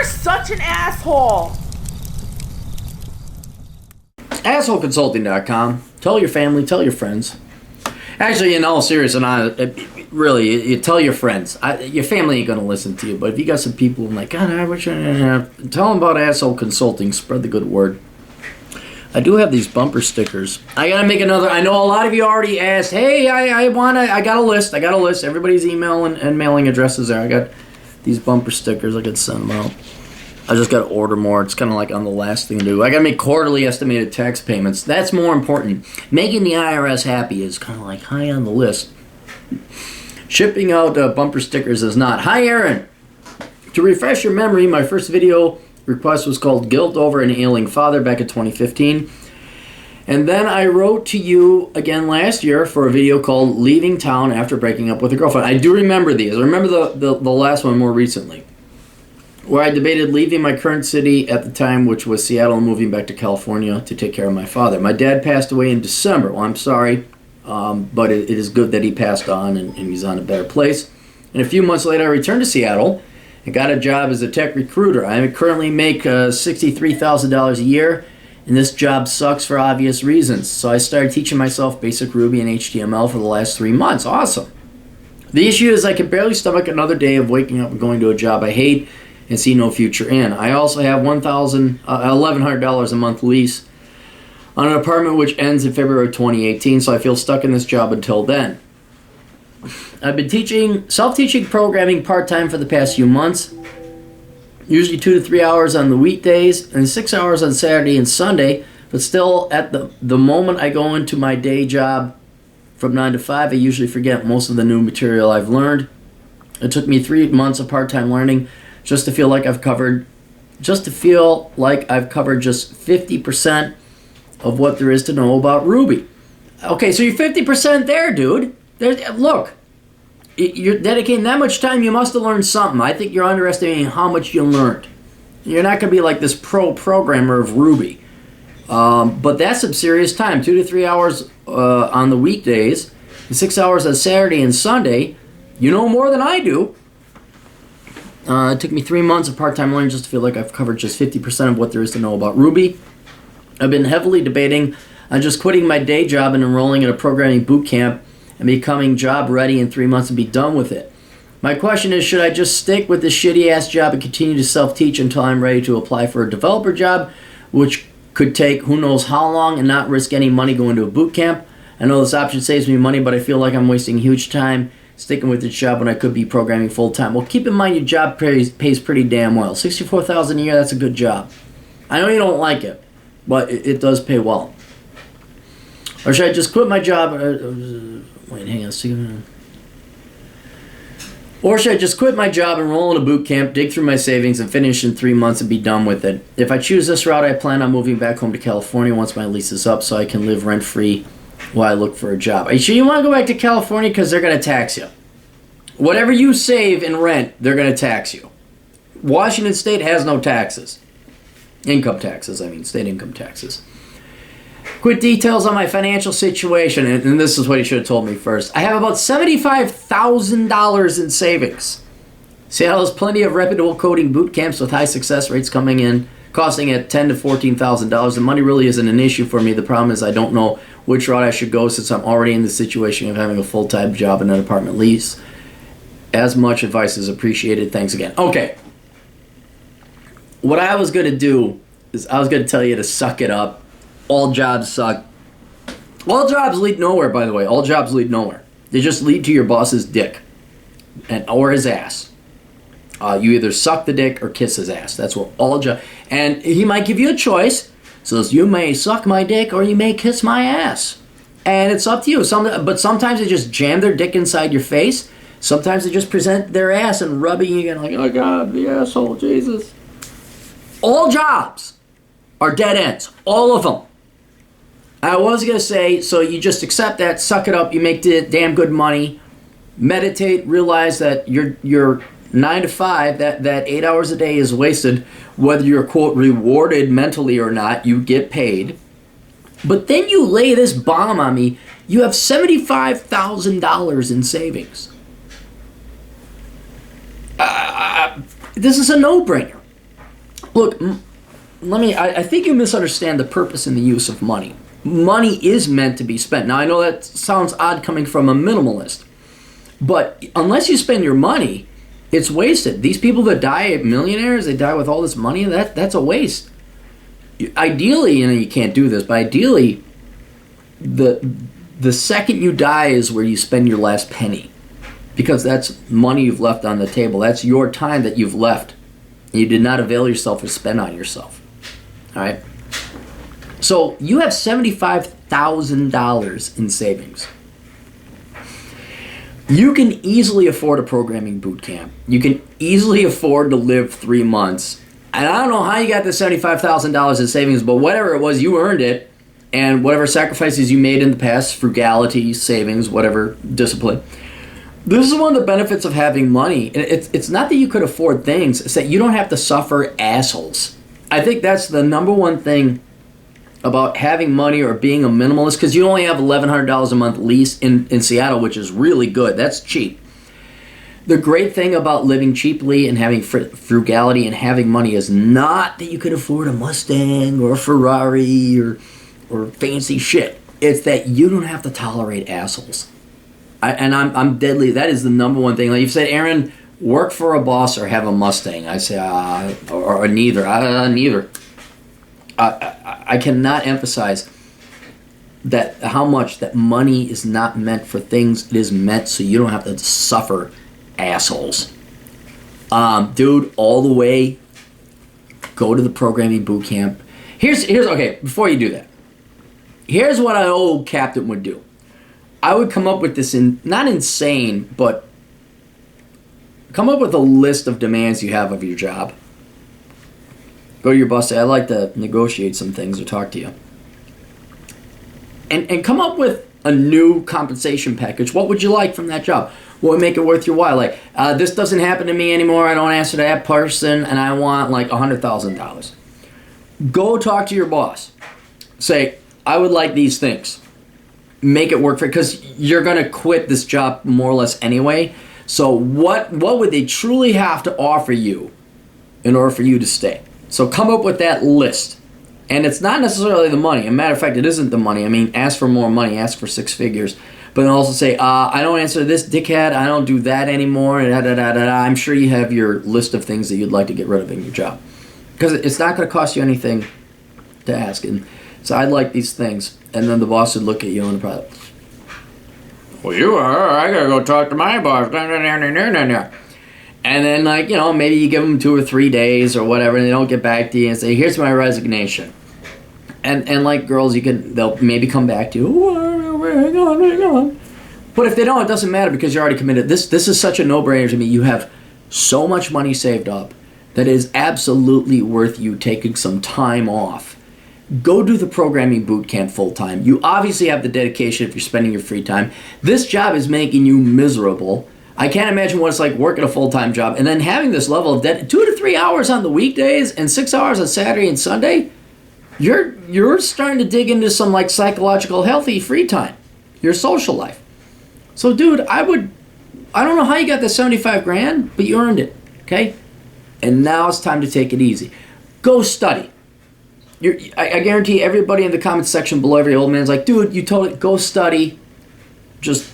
You're such an asshole. AssholeConsulting.com. Tell your family, tell your friends. Actually, in all seriousness, really, you tell your friends. Your family ain't going to listen to you, but if you got some people like, God, I wish I tell them about Asshole Consulting. Spread the good word. I do have these bumper stickers. I got to make another. I know a lot of you already asked, hey, I got a list. Everybody's email and mailing addresses there. I got these bumper stickers. I could send them out. I just got to order more. It's kind of like on the last thing to do. I got to make quarterly estimated tax payments. That's more important. Making the IRS happy is kind of like high on the list. Shipping out bumper stickers is not. Hi, Aaron. To refresh your memory, my first video request was called Guilt Over an Ailing Father back in 2015. And then I wrote to you again last year for a video called Leaving Town After Breaking Up with a Girlfriend. I do remember these. I remember the last one more recently, where I debated leaving my current city at the time, which was Seattle, and moving back to California to take care of my father. My dad passed away in December. Well, I'm sorry, but it is good that he passed on and he's on a better place. And a few months later, I returned to Seattle and got a job as a tech recruiter. I currently make $63,000 a year, and this job sucks for obvious reasons. So I started teaching myself basic Ruby and HTML for the last 3 months. Awesome. The issue is I can barely stomach another day of waking up and going to a job I hate and see no future in. I also have $1,100 a month lease on an apartment which ends in February 2018, so I feel stuck in this job until then. I've been self-teaching programming part-time for the past few months, usually 2 to 3 hours on the weekdays and 6 hours on Saturday and Sunday, but still at the moment I go into my day job from 9 to 5, I usually forget most of the new material I've learned. It took me 3 months of part-time learning just to feel like I've covered just 50% of what there is to know about Ruby. Okay, so you're 50% there, dude. Look, you're dedicating that much time, you must have learned something. I think you're underestimating how much you learned. You're not going to be like this pro programmer of Ruby. But that's some serious time. 2 to 3 hours on the weekdays, and 6 hours on Saturday and Sunday. You know more than I do. It took me 3 months of part-time learning just to feel like I've covered just 50% of what there is to know about Ruby. I've been heavily debating on just quitting my day job and enrolling in a programming boot camp and becoming job ready in 3 months and be done with it. My question is, should I just stick with this shitty-ass job and continue to self-teach until I'm ready to apply for a developer job, which could take who knows how long, and not risk any money going to a boot camp? I know this option saves me money, but I feel like I'm wasting huge time sticking with this job when I could be programming full-time. Well, keep in mind your job pays pretty damn well. $64,000 a year, that's a good job. I know you don't like it, but it does pay well. Or should I just quit my job? Wait, hang on a second. Or should I just quit my job, enroll in a boot camp, dig through my savings, and finish in 3 months and be done with it? If I choose this route, I plan on moving back home to California once my lease is up so I can live rent-free while I look for a job. Are you sure you want to go back to California? Because they're going to tax you. Whatever you save in rent, they're going to tax you. Washington State has no taxes. Income taxes, state income taxes. Quick details on my financial situation, and this is what he should have told me first. I have about $75,000 in savings. Seattle has plenty of reputable coding boot camps with high success rates coming in, costing at $10,000 to $14,000. The money really isn't an issue for me. The problem is I don't know which route I should go since I'm already in the situation of having a full-time job and an apartment lease. As much advice is appreciated. Thanks again. Okay. What I was going to do is I was going to tell you to suck it up. All jobs suck. All jobs lead nowhere, by the way. All jobs lead nowhere. They just lead to your boss's dick or his ass. You either suck the dick or kiss his ass. That's what all jobs... And he might give you a choice. Says, you may suck my dick or you may kiss my ass. And it's up to you. But sometimes they just jam their dick inside your face. Sometimes they just present their ass and rubbing you again like, oh God, the asshole, Jesus. All jobs are dead ends. All of them. I was going to say, so you just accept that, suck it up, you make damn good money, meditate, realize that your 9 to 5, that 8 hours a day is wasted, whether you're, quote, rewarded mentally or not, you get paid. But then you lay this bomb on me, you have $75,000 in savings. This is a no-brainer. Look, I think you misunderstand the purpose and the use of money. Money is meant to be spent. Now, I know that sounds odd coming from a minimalist, but unless you spend your money, it's wasted. These people that die millionaires, they die with all this money, that's a waste. Ideally, you can't do this, but ideally, the second you die is where you spend your last penny, because that's money you've left on the table. That's your time that you've left. You did not avail yourself or spend on yourself. All right? So you have $75,000 in savings. You can easily afford a programming boot camp. You can easily afford to live 3 months. And I don't know how you got the $75,000 in savings, but whatever it was, you earned it. And whatever sacrifices you made in the past, frugality, savings, whatever, discipline. This is one of the benefits of having money. It's not that you could afford things, it's that you don't have to suffer assholes. I think that's the number one thing about having money or being a minimalist, because you only have $1,100 a month lease in Seattle, which is really good. That's cheap. The great thing about living cheaply and having frugality and having money is not that you could afford a Mustang or a Ferrari or fancy shit. It's that you don't have to tolerate assholes. I'm deadly. That is the number one thing. Like you said, Aaron, work for a boss or have a Mustang. I say, or neither. Neither. I cannot emphasize that how much that money is not meant for things. It is meant so you don't have to suffer assholes. Dude, all the way, go to the programming boot camp. Here's okay, before you do that, here's what an old captain would do. I would come up with this, not insane, but come up with a list of demands you have of your job. Go to your boss, say, I'd like to negotiate some things or talk to you. And come up with a new compensation package. What would you like from that job? What would make it worth your while? Like, this doesn't happen to me anymore. I don't answer to that person, and I want like $100,000. Go talk to your boss. Say, I would like these things. Make it work for, because you're going to quit this job more or less anyway. So what would they truly have to offer you in order for you to stay? So come up with that list. And it's not necessarily the money. As a matter of fact, it isn't the money. I mean, ask for more money. Ask for 6 figures. But then also say, I don't answer this dickhead. I don't do that anymore. I'm sure you have your list of things that you'd like to get rid of in your job. Because it's not going to cost you anything to ask. And so I'd like these things. And then the boss would look at you and probably, well, you are. I got to go talk to my boss. And then, like, you know, maybe you give them 2 or 3 days or whatever, and they don't get back to you and say, here's my resignation. And like girls, they'll maybe come back to you. Hang on. But if they don't, it doesn't matter because you're already committed. This is such a no-brainer to me. You have so much money saved up that it is absolutely worth you taking some time off. Go do the programming boot camp full time. You obviously have the dedication if you're spending your free time. This job is making you miserable. I can't imagine what it's like working a full-time job and then having this level of 2 to 3 hours on the weekdays and 6 hours on Saturday and Sunday. You're starting to dig into some like psychological healthy free time, your social life. So, dude, I don't know how you got the 75 grand, but you earned it, okay? And now it's time to take it easy. Go study. I guarantee everybody in the comments section below, every old man's like, dude, you totally go study. Just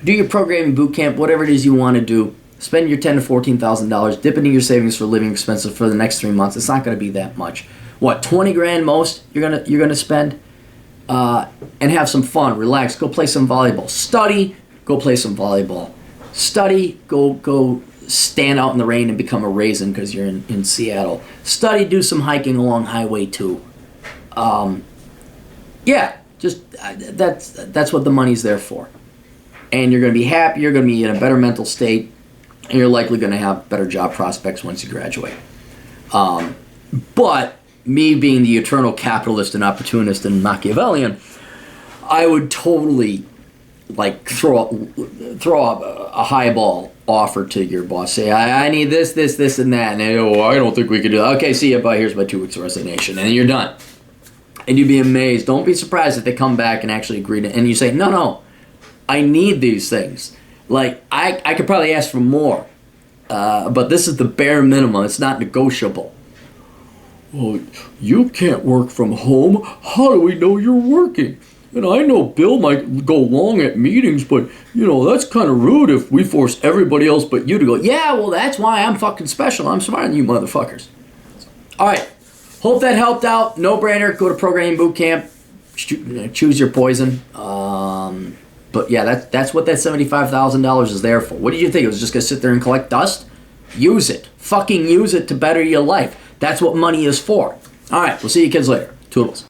do your programming boot camp, whatever it is you want to do. Spend your $10,000 to $14,000. Dip into your savings for living expenses for the next 3 months. It's not going to be that much. What, 20 grand most you're gonna spend? And have some fun, relax, go play some volleyball. Study, go play some volleyball. Study, go stand out in the rain and become a raisin because you're in Seattle. Study, do some hiking along Highway 2. Yeah, just that's what the money's there for. And you're going to be happy, you're going to be in a better mental state, and you're likely going to have better job prospects once you graduate. But me being the eternal capitalist and opportunist and Machiavellian, I would totally like throw up a highball offer to your boss. Say, I need this, and that. And they go, I don't think we could do that. Okay, see ya, but here's my 2 weeks resignation. And then you're done. And you'd be amazed. Don't be surprised if they come back and actually agree to, and you say, no, I need these things. Like, I could probably ask for more. But this is the bare minimum. It's not negotiable. well, you can't work from home. How do we know you're working? And I know Bill might go long at meetings, but, that's kind of rude if we force everybody else but you to go, yeah, well, that's why I'm fucking special. I'm smarter than you motherfuckers. All right. Hope that helped out. No brainer. Go to programming boot camp. Choose your poison. But yeah, that's what that $75,000 is there for. What did you think? It was just going to sit there and collect dust? Use it. Fucking use it to better your life. That's what money is for. All right. We'll see you kids later. Toodles.